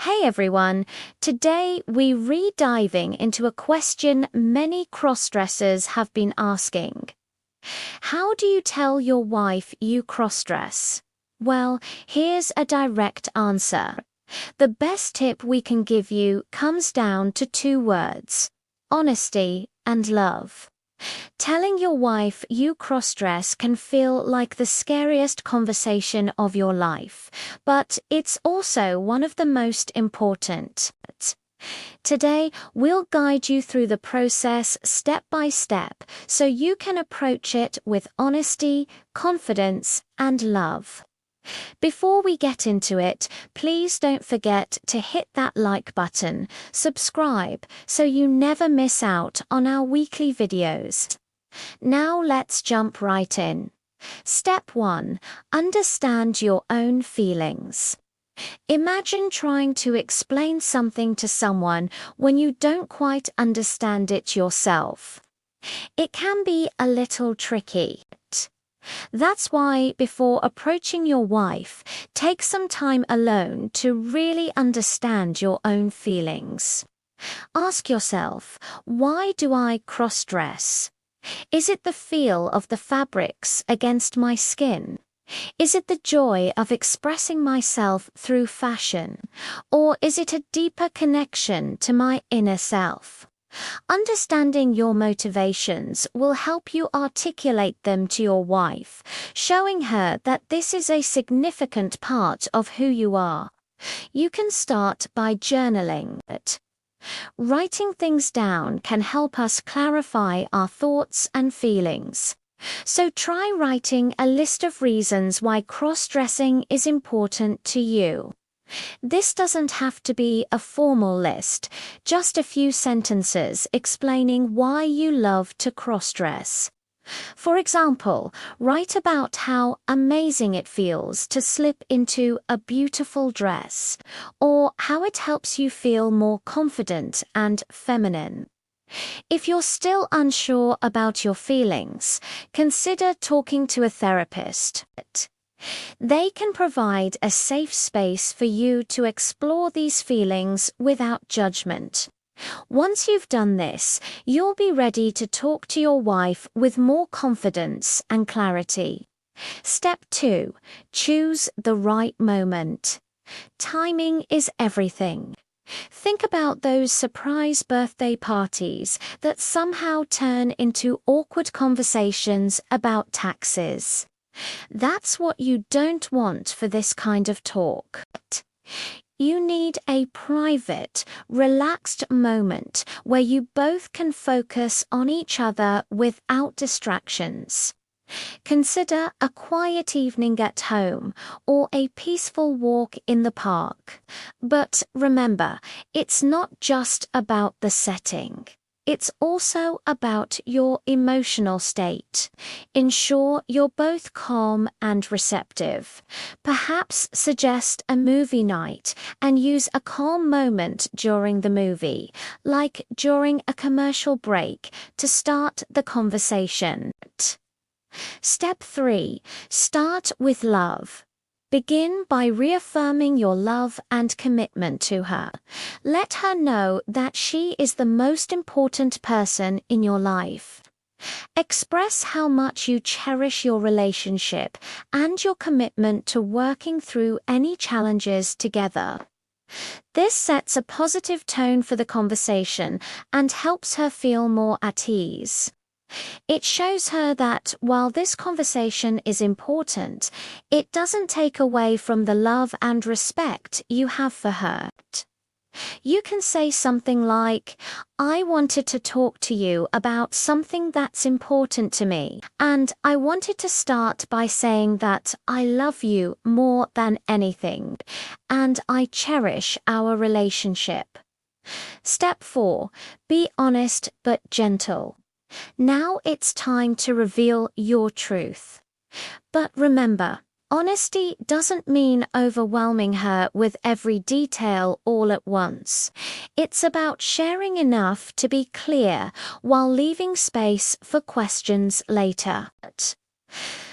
Hey everyone, today we re-diving into a question many crossdressers have been asking. How do you tell your wife you crossdress? Well, here's a direct answer. The best tip we can give you comes down to two words: honesty and love. Telling your wife you crossdress can feel like the scariest conversation of your life, but it's also one of the most important. Today, we'll guide you through the process step by step so you can approach it with honesty, confidence, and love. Before we get into it, please don't forget to hit that like button, subscribe, so you never miss out on our weekly videos. Now let's jump right in. Step 1. Understand your own feelings. Imagine trying to explain something to someone when you don't quite understand it yourself. It can be a little tricky. That's why, before approaching your wife, take some time alone to really understand your own feelings. Ask yourself, why do I crossdress? Is it the feel of the fabrics against my skin? Is it the joy of expressing myself through fashion? Or is it a deeper connection to my inner self? Understanding your motivations will help you articulate them to your wife, showing her that this is a significant part of who you are. You can start by journaling it. Writing things down can help us clarify our thoughts and feelings. So try writing a list of reasons why cross-dressing is important to you. This doesn't have to be a formal list, just a few sentences explaining why you love to crossdress. For example, write about how amazing it feels to slip into a beautiful dress, or how it helps you feel more confident and feminine. If you're still unsure about your feelings, consider talking to a therapist. They can provide a safe space for you to explore these feelings without judgment. Once you've done this, you'll be ready to talk to your wife with more confidence and clarity. Step 2. Choose the right moment. Timing is everything. Think about those surprise birthday parties that somehow turn into awkward conversations about taxes. That's what you don't want for this kind of talk. You need a private, relaxed moment where you both can focus on each other without distractions. Consider a quiet evening at home or a peaceful walk in the park. But remember, it's not just about the setting. It's also about your emotional state. Ensure you're both calm and receptive. Perhaps suggest a movie night and use a calm moment during the movie, like during a commercial break, to start the conversation. Step 3. Start with love. Begin by reaffirming your love and commitment to her. Let her know that she is the most important person in your life. Express how much you cherish your relationship and your commitment to working through any challenges together. This sets a positive tone for the conversation and helps her feel more at ease. It shows her that while this conversation is important, it doesn't take away from the love and respect you have for her. You can say something like, "I wanted to talk to you about something that's important to me, and I wanted to start by saying that I love you more than anything, and I cherish our relationship." Step 4. Be honest but gentle. Now it's time to reveal your truth. But remember, honesty doesn't mean overwhelming her with every detail all at once. It's about sharing enough to be clear while leaving space for questions later.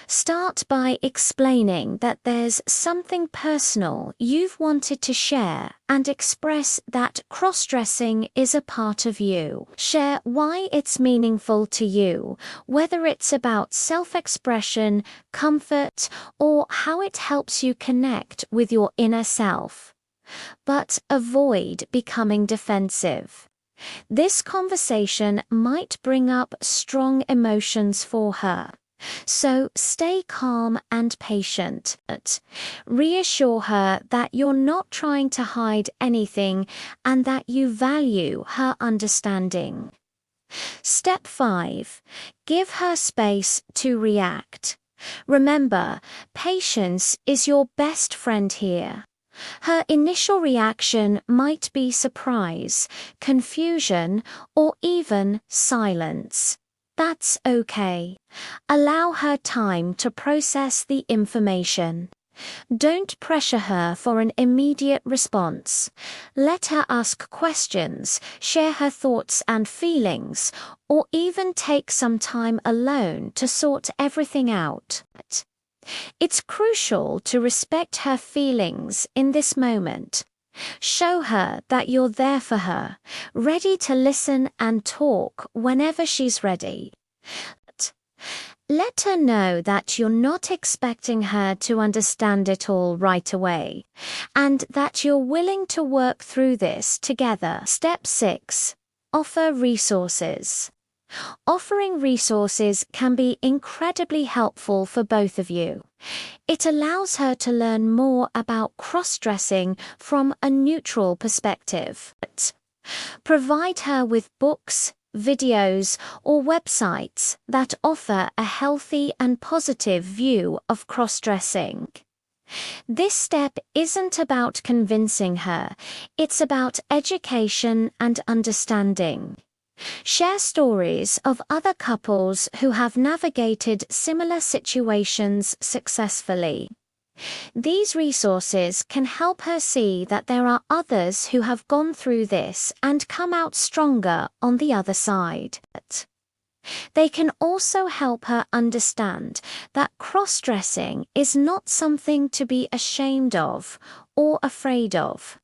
Start by explaining that there's something personal you've wanted to share and express that cross-dressing is a part of you. Share why it's meaningful to you, whether it's about self-expression, comfort, or how it helps you connect with your inner self. But avoid becoming defensive. This conversation might bring up strong emotions for her. So stay calm and patient. Reassure her that you're not trying to hide anything and that you value her understanding. Step 5. Give her space to react. Remember, patience is your best friend here. Her initial reaction might be surprise, confusion, or even silence. That's okay. Allow her time to process the information. Don't pressure her for an immediate response. Let her ask questions, share her thoughts and feelings, or even take some time alone to sort everything out. It's crucial to respect her feelings in this moment. Show her that you're there for her, ready to listen and talk whenever she's ready. Let her know that you're not expecting her to understand it all right away, and that you're willing to work through this together. Step 6. Offer resources. Offering resources can be incredibly helpful for both of you. It allows her to learn more about cross-dressing from a neutral perspective. Provide her with books, videos, or websites that offer a healthy and positive view of cross-dressing. This step isn't about convincing her, it's about education and understanding. Share stories of other couples who have navigated similar situations successfully. These resources can help her see that there are others who have gone through this and come out stronger on the other side. They can also help her understand that cross-dressing is not something to be ashamed of or afraid of.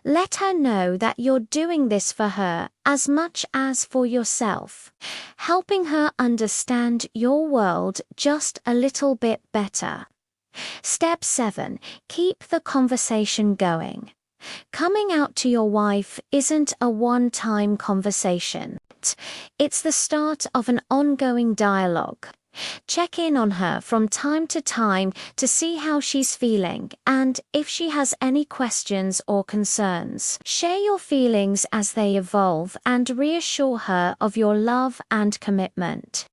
Let her know that you're doing this for her as much as for yourself, helping her understand your world just a little bit better. Step 7. Keep the conversation going. Coming out to your wife isn't a one-time conversation. It's the start of an ongoing dialogue. Check in on her from time to time to see how she's feeling and if she has any questions or concerns. Share your feelings as they evolve and reassure her of your love and commitment.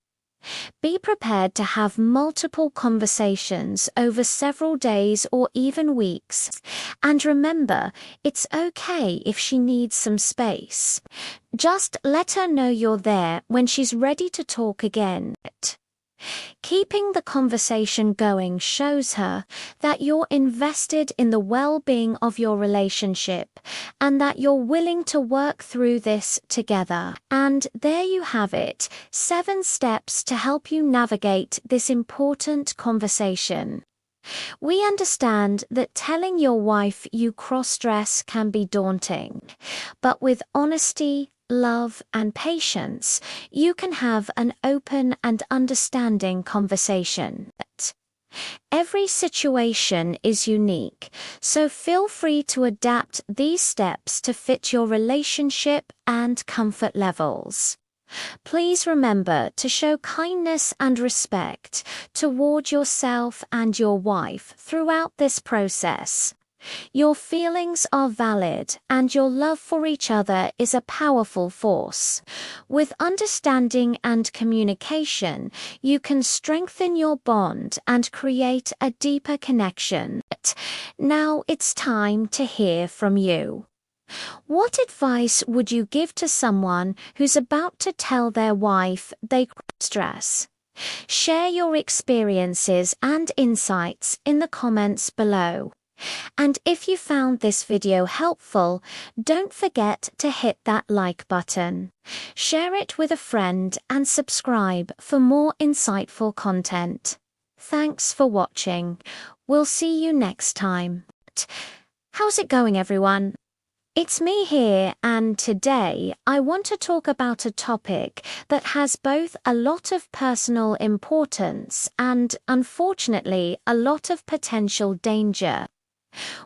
Be prepared to have multiple conversations over several days or even weeks. And remember, it's okay if she needs some space. Just let her know you're there when she's ready to talk again. Keeping the conversation going shows her that you're invested in the well-being of your relationship and that you're willing to work through this together. And there you have it, 7 steps to help you navigate this important conversation. We understand that telling your wife you cross-dress can be daunting, but with honesty, love, and patience, you can have an open and understanding conversation. Every situation is unique, so feel free to adapt these steps to fit your relationship and comfort levels. Please remember to show kindness and respect toward yourself and your wife throughout this process. Your feelings are valid and your love for each other is a powerful force. With understanding and communication, you can strengthen your bond and create a deeper connection. Now it's time to hear from you. What advice would you give to someone who's about to tell their wife they cross-dress? Share your experiences and insights in the comments below. And if you found this video helpful, don't forget to hit that like button. Share it with a friend and subscribe for more insightful content. Thanks for watching. We'll see you next time. How's it going, everyone? It's me here, and today I want to talk about a topic that has both a lot of personal importance and, unfortunately, a lot of potential danger.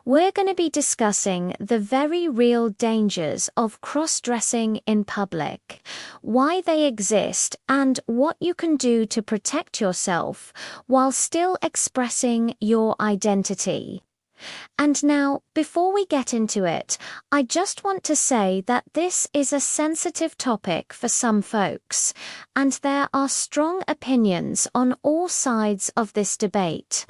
We're going to be discussing the very real dangers of cross-dressing in public, why they exist, and what you can do to protect yourself while still expressing your identity. And now, before we get into it, I just want to say that this is a sensitive topic for some folks, and there are strong opinions on all sides of this debate.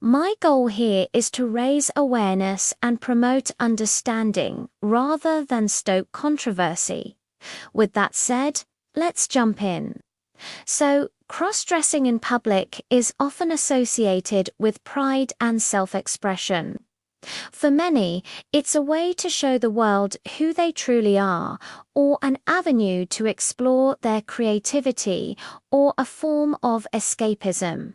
My goal here is to raise awareness and promote understanding rather than stoke controversy. With that said, let's jump in. So, cross-dressing in public is often associated with pride and self-expression. For many, it's a way to show the world who they truly are, or an avenue to explore their creativity, or a form of escapism.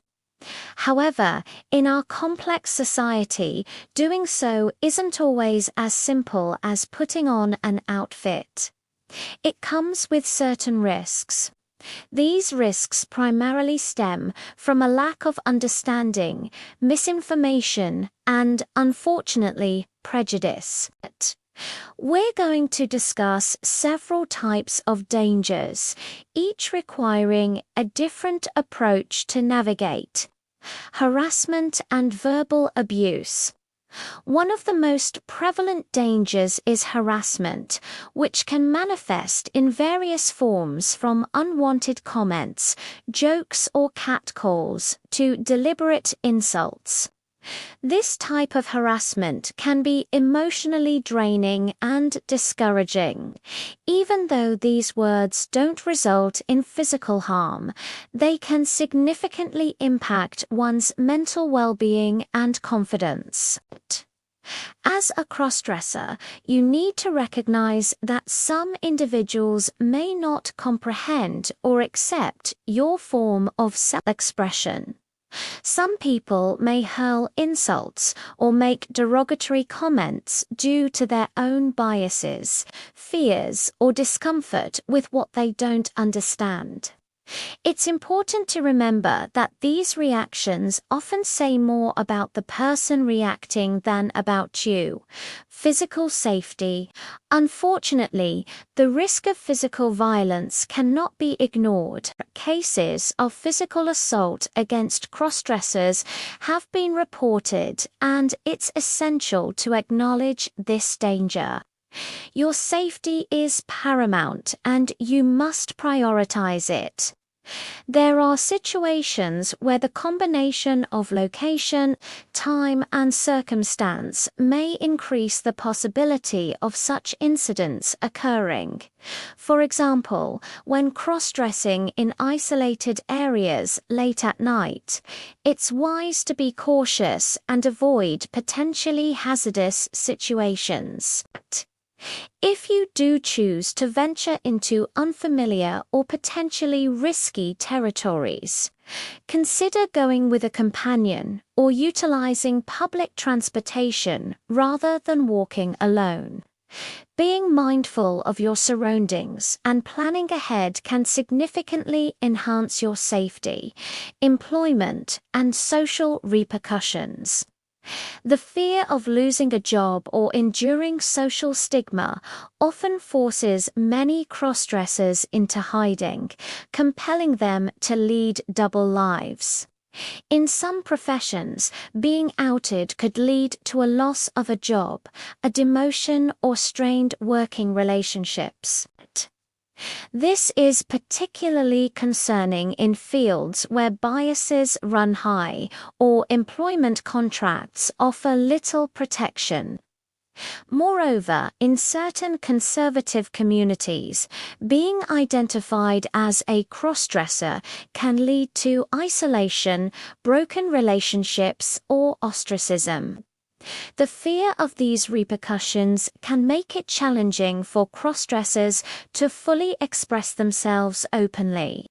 However, in our complex society, doing so isn't always as simple as putting on an outfit. It comes with certain risks. These risks primarily stem from a lack of understanding, misinformation, and, unfortunately, prejudice. We're going to discuss several types of dangers, each requiring a different approach to navigate. Harassment and verbal abuse. One of the most prevalent dangers is harassment, which can manifest in various forms from unwanted comments, jokes or catcalls to deliberate insults. This type of harassment can be emotionally draining and discouraging. Even though these words don't result in physical harm, they can significantly impact one's mental well-being and confidence. As a crossdresser, you need to recognize that some individuals may not comprehend or accept your form of self-expression. Some people may hurl insults or make derogatory comments due to their own biases, fears, or discomfort with what they don't understand. It's important to remember that these reactions often say more about the person reacting than about you. Physical safety. Unfortunately, the risk of physical violence cannot be ignored. Cases of physical assault against crossdressers have been reported, and it's essential to acknowledge this danger. Your safety is paramount, and you must prioritize it. There are situations where the combination of location, time, and circumstance may increase the possibility of such incidents occurring. For example, when cross-dressing in isolated areas late at night, it's wise to be cautious and avoid potentially hazardous situations. If you do choose to venture into unfamiliar or potentially risky territories, consider going with a companion or utilizing public transportation rather than walking alone. Being mindful of your surroundings and planning ahead can significantly enhance your safety, employment, and social repercussions. The fear of losing a job or enduring social stigma often forces many crossdressers into hiding, compelling them to lead double lives. In some professions, being outed could lead to a loss of a job, a demotion, or strained working relationships. This is particularly concerning in fields where biases run high or employment contracts offer little protection. Moreover, in certain conservative communities, being identified as a crossdresser can lead to isolation, broken relationships, or ostracism. The fear of these repercussions can make it challenging for crossdressers to fully express themselves openly.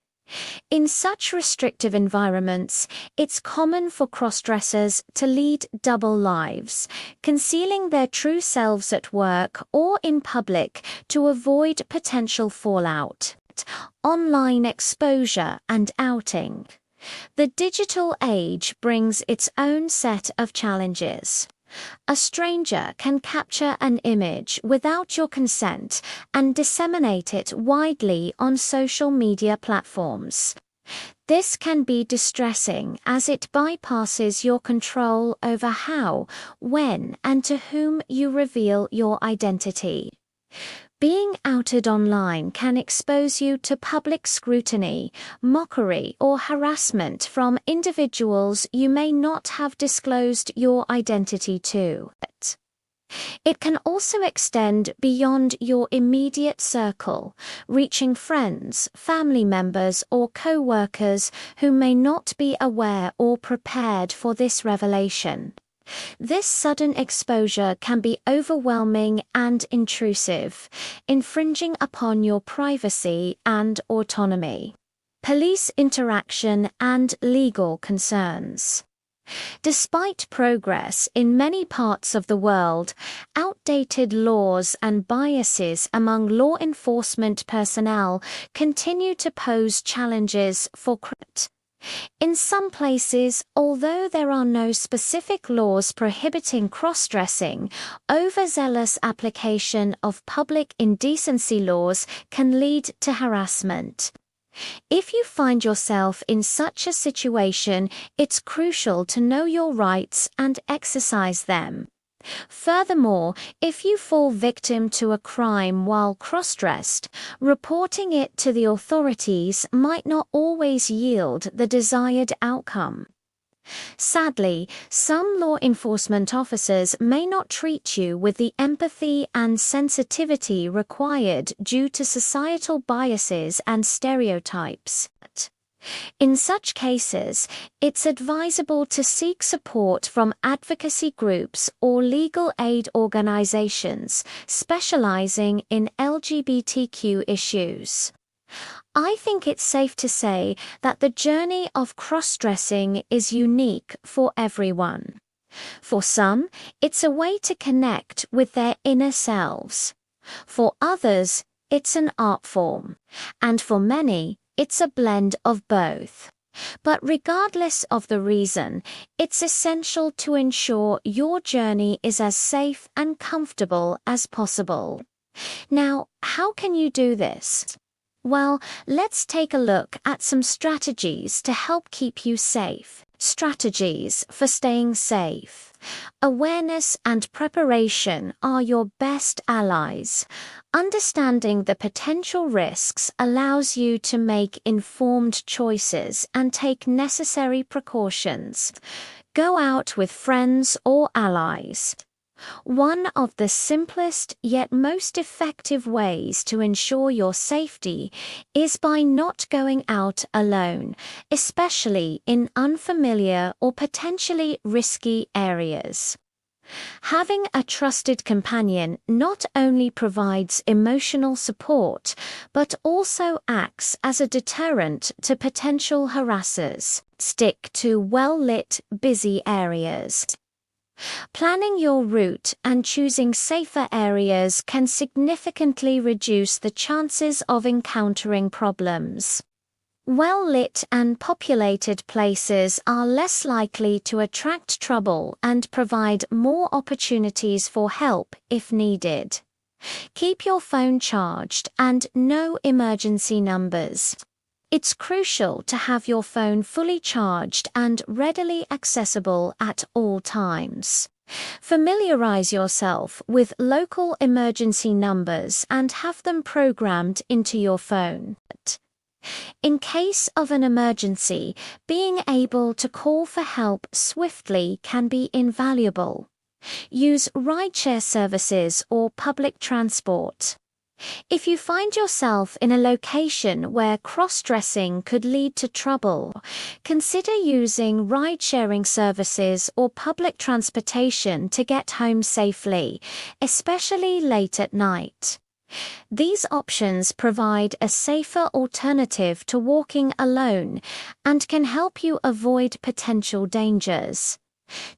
In such restrictive environments, it's common for crossdressers to lead double lives, concealing their true selves at work or in public to avoid potential fallout, online exposure and outing. The digital age brings its own set of challenges. A stranger can capture an image without your consent and disseminate it widely on social media platforms. This can be distressing as it bypasses your control over how, when, and to whom you reveal your identity. Being outed online can expose you to public scrutiny, mockery, or harassment from individuals you may not have disclosed your identity to. It can also extend beyond your immediate circle, reaching friends, family members, or co-workers who may not be aware or prepared for this revelation. This sudden exposure can be overwhelming and intrusive, infringing upon your privacy and autonomy. Police interaction and legal concerns. Despite progress in many parts of the world, outdated laws and biases among law enforcement personnel continue to pose challenges for crime. In some places, although there are no specific laws prohibiting cross-dressing, overzealous application of public indecency laws can lead to harassment. If you find yourself in such a situation, it's crucial to know your rights and exercise them. Furthermore, if you fall victim to a crime while cross-dressed, reporting it to the authorities might not always yield the desired outcome. Sadly, some law enforcement officers may not treat you with the empathy and sensitivity required due to societal biases and stereotypes. In such cases, it's advisable to seek support from advocacy groups or legal aid organizations specializing in LGBTQ issues. I think it's safe to say that the journey of cross-dressing is unique for everyone. For some, it's a way to connect with their inner selves. For others, it's an art form. And for many, it's a blend of both. But regardless of the reason, it's essential to ensure your journey is as safe and comfortable as possible. Now, how can you do this? Well, let's take a look at some strategies to help keep you safe. Strategies for staying safe. Awareness and preparation are your best allies. Understanding the potential risks allows you to make informed choices and take necessary precautions. Go out with friends or allies. One of the simplest yet most effective ways to ensure your safety is by not going out alone, especially in unfamiliar or potentially risky areas. Having a trusted companion not only provides emotional support, but also acts as a deterrent to potential harassers. Stick to well-lit, busy areas. Planning your route and choosing safer areas can significantly reduce the chances of encountering problems. Well-lit and populated places are less likely to attract trouble and provide more opportunities for help if needed. Keep your phone charged and know emergency numbers. It's crucial to have your phone fully charged and readily accessible at all times. Familiarize yourself with local emergency numbers and have them programmed into your phone. In case of an emergency, being able to call for help swiftly can be invaluable. Use rideshare services or public transport. If you find yourself in a location where cross-dressing could lead to trouble, consider using ride-sharing services or public transportation to get home safely, especially late at night. These options provide a safer alternative to walking alone and can help you avoid potential dangers.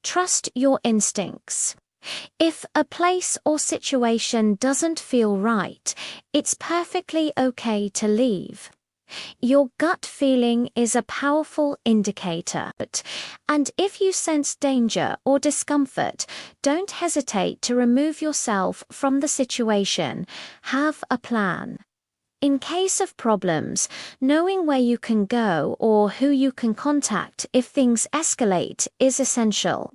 Trust your instincts. If a place or situation doesn't feel right, it's perfectly okay to leave. Your gut feeling is a powerful indicator, and if you sense danger or discomfort, don't hesitate to remove yourself from the situation. Have a plan. In case of problems, knowing where you can go or who you can contact if things escalate is essential.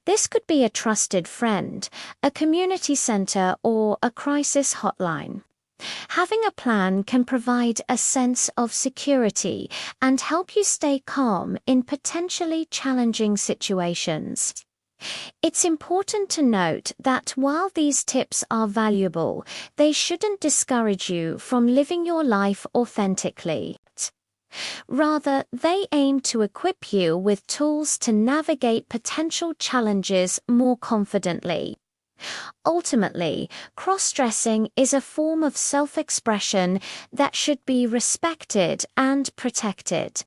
This could be a trusted friend, a community center, or a crisis hotline. Having a plan can provide a sense of security and help you stay calm in potentially challenging situations. It's important to note that while these tips are valuable, they shouldn't discourage you from living your life authentically. Rather, they aim to equip you with tools to navigate potential challenges more confidently. Ultimately, cross-dressing is a form of self-expression that should be respected and protected.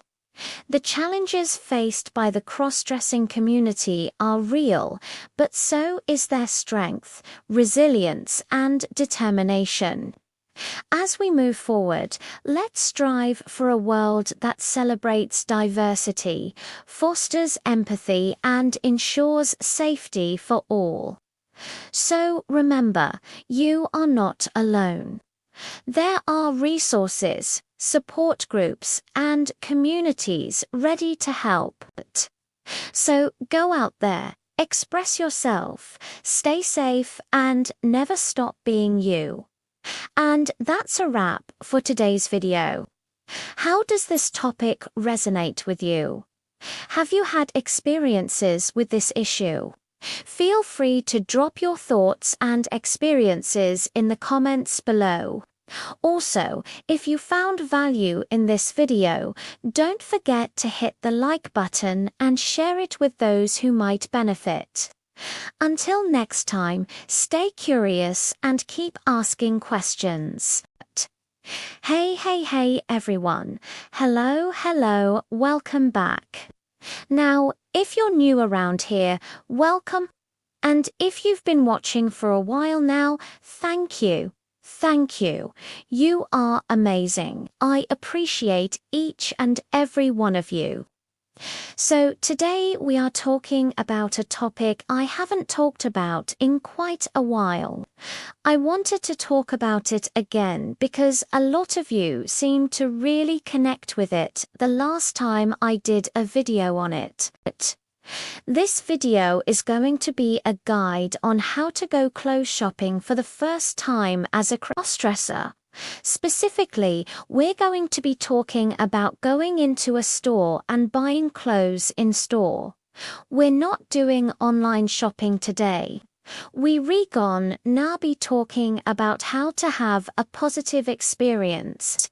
The challenges faced by the cross-dressing community are real, but so is their strength, resilience, and determination. As we move forward, let's strive for a world that celebrates diversity, fosters empathy, and ensures safety for all. So remember, you are not alone. There are resources, support groups, and communities ready to help. So go out there, express yourself, stay safe, and never stop being you. And that's a wrap for today's video. How does this topic resonate with you? Have you had experiences with this issue? Feel free to drop your thoughts and experiences in the comments below. Also, if you found value in this video, don't forget to hit the like button and share it with those who might benefit. Until next time, stay curious and keep asking questions. Hey everyone. Hello, welcome back. Now, if you're new around here, welcome. And if you've been watching for a while now, thank you. Thank you. You are amazing. I appreciate each and every one of you. So today we are talking about a topic I haven't talked about in quite a while. I wanted to talk about it again because a lot of you seemed to really connect with it the last time I did a video on it. This video is going to be a guide on how to go clothes shopping for the first time as a crossdresser. Specifically, we're going to be talking about going into a store and buying clothes in store. We're not doing online shopping today. We're gonna now be talking about how to have a positive experience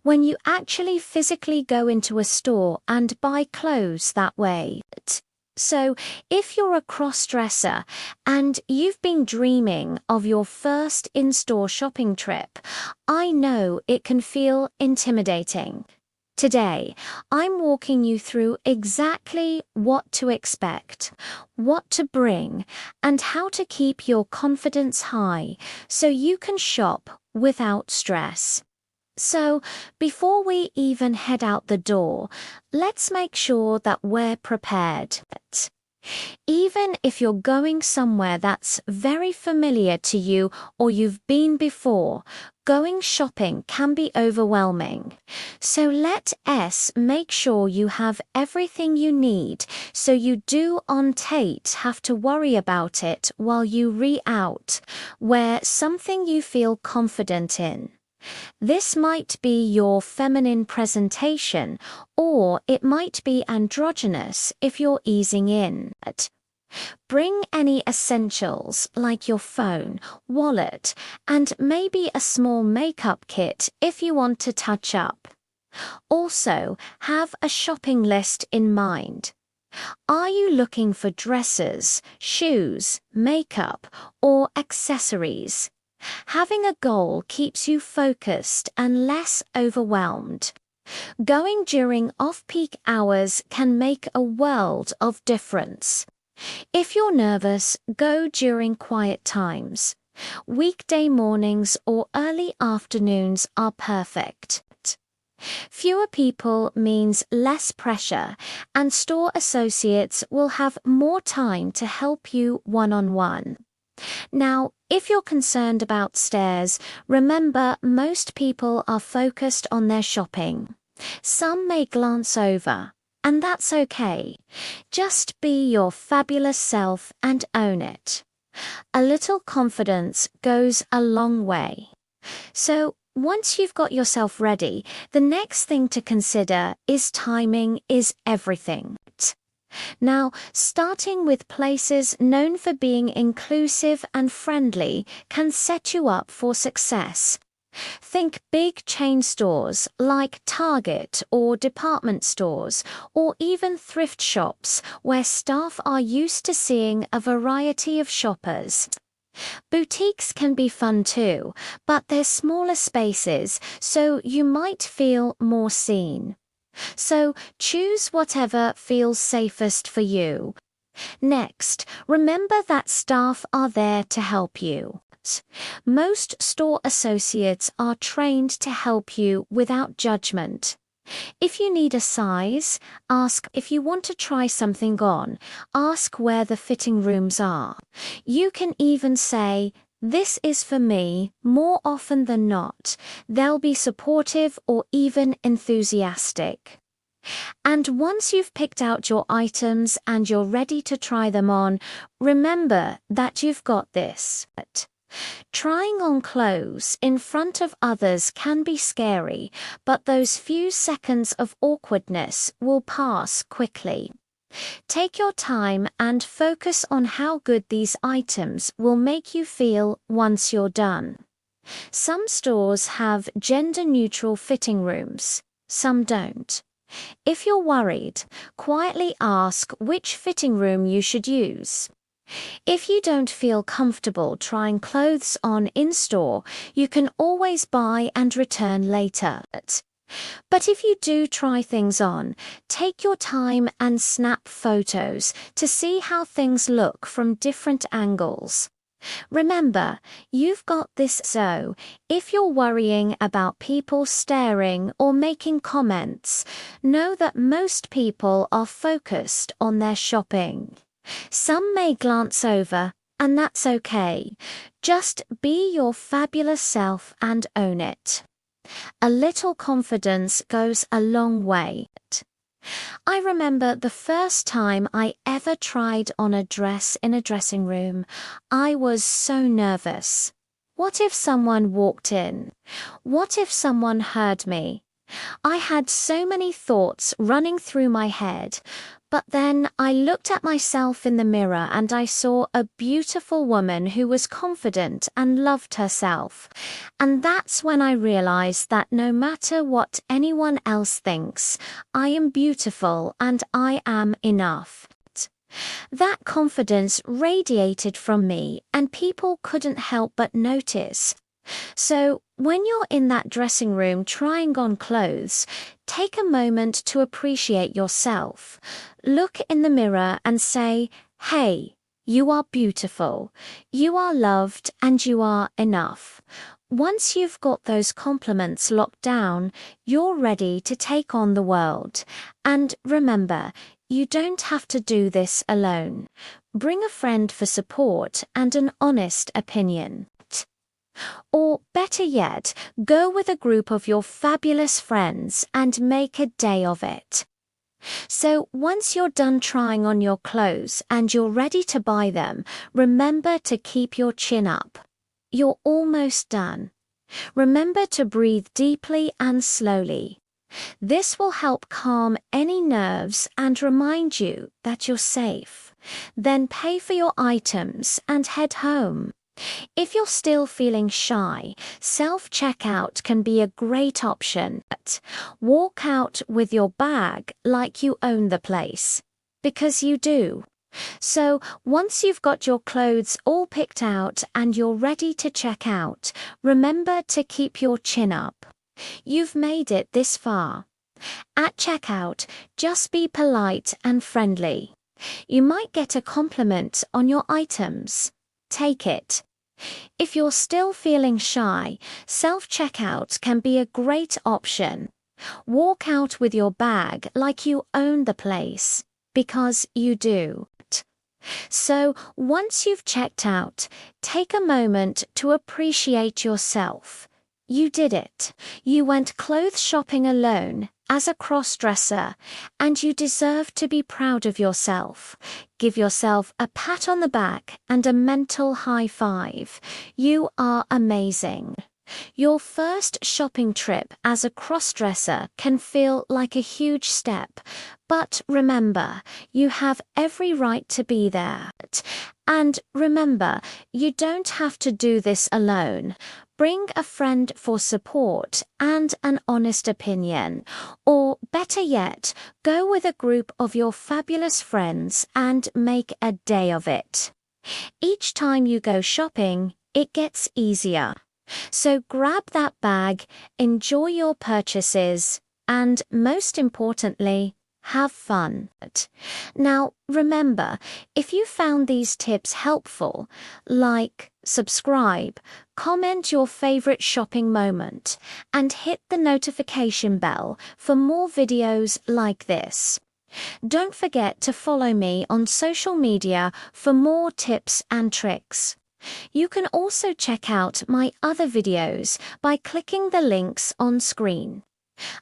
when you actually physically go into a store and buy clothes that way. So, if you're a cross-dresser and you've been dreaming of your first in-store shopping trip, I know it can feel intimidating. Today, I'm walking you through exactly what to expect, what to bring, and how to keep your confidence high so you can shop without stress. So, before we even head out the door, let's make sure that we're prepared. Even if you're going somewhere that's very familiar to you or you've been before, going shopping can be overwhelming. So let us make sure you have everything you need so you do on Tate have to worry about it while you re-out, wear something you feel confident in. This might be your feminine presentation, or it might be androgynous if you're easing in. Bring any essentials like your phone, wallet, and maybe a small makeup kit if you want to touch up. Also, have a shopping list in mind. Are you looking for dresses, shoes, makeup, or accessories? Having a goal keeps you focused and less overwhelmed. Going during off-peak hours can make a world of difference. If you're nervous, go during quiet times. Weekday mornings or early afternoons are perfect. Fewer people means less pressure, and store associates will have more time to help you one-on-one. Now, if you're concerned about stairs, remember most people are focused on their shopping. Some may glance over, and that's okay. Just be your fabulous self and own it. A little confidence goes a long way. So, once you've got yourself ready, the next thing to consider is timing is everything. Now, starting with places known for being inclusive and friendly can set you up for success. Think big chain stores like Target or department stores, or even thrift shops where staff are used to seeing a variety of shoppers. Boutiques can be fun too, but they're smaller spaces, so you might feel more seen. So choose whatever feels safest for you. Next, remember that staff are there to help you. Most store associates are trained to help you without judgment. If you need a size, ask. If you want to try something on, ask where the fitting rooms are. You can even say, "This is for me," more often than not. They'll be supportive or even enthusiastic. And once you've picked out your items and you're ready to try them on, remember that you've got this. Trying on clothes in front of others can be scary, but those few seconds of awkwardness will pass quickly. Take your time and focus on how good these items will make you feel once you're done. Some stores have gender-neutral fitting rooms, some don't. If you're worried, quietly ask which fitting room you should use. If you don't feel comfortable trying clothes on in-store, you can always buy and return later. But if you do try things on, take your time and snap photos to see how things look from different angles. Remember, you've got this, so if you're worrying about people staring or making comments, know that most people are focused on their shopping. Some may glance over, and that's okay. Just be your fabulous self and own it. A little confidence goes a long way. I remember the first time I ever tried on a dress in a dressing room. I was so nervous. What if someone walked in? What if someone heard me? I had so many thoughts running through my head. But then I looked at myself in the mirror and I saw a beautiful woman who was confident and loved herself. And that's when I realized that no matter what anyone else thinks, I am beautiful and I am enough. That confidence radiated from me and people couldn't help but notice. So, when you're in that dressing room trying on clothes, take a moment to appreciate yourself. Look in the mirror and say, "Hey, you are beautiful, you are loved, and you are enough." Once you've got those compliments locked down, you're ready to take on the world. And remember, you don't have to do this alone. Bring a friend for support and an honest opinion. Or better yet, go with a group of your fabulous friends and make a day of it. So once you're done trying on your clothes and you're ready to buy them, remember to keep your chin up. You're almost done. Remember to breathe deeply and slowly. This will help calm any nerves and remind you that you're safe. Then pay for your items and head home. If you're still feeling shy, self-checkout can be a great option. Walk out with your bag like you own the place. Because you do. So, once you've got your clothes all picked out and you're ready to check out, remember to keep your chin up. You've made it this far. At checkout, just be polite and friendly. You might get a compliment on your items. Take it. If you're still feeling shy, self-checkout can be a great option. Walk out with your bag like you own the place, because you do. So, once you've checked out, take a moment to appreciate yourself. You did it. You went clothes shopping alone, as a crossdresser, and you deserve to be proud of yourself. Give yourself a pat on the back and a mental high five. You are amazing. Your first shopping trip as a crossdresser can feel like a huge step, but remember, you have every right to be there. And remember, you don't have to do this alone. Bring a friend for support and an honest opinion. Or better yet, go with a group of your fabulous friends and make a day of it. Each time you go shopping, it gets easier. So grab that bag, enjoy your purchases, and most importantly, have fun. Now, remember, if you found these tips helpful, like, subscribe, comment your favorite shopping moment, and hit the notification bell for more videos like this. Don't forget to follow me on social media for more tips and tricks. You can also check out my other videos by clicking the links on screen.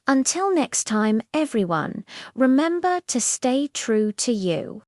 Until next time, everyone, remember to stay true to you.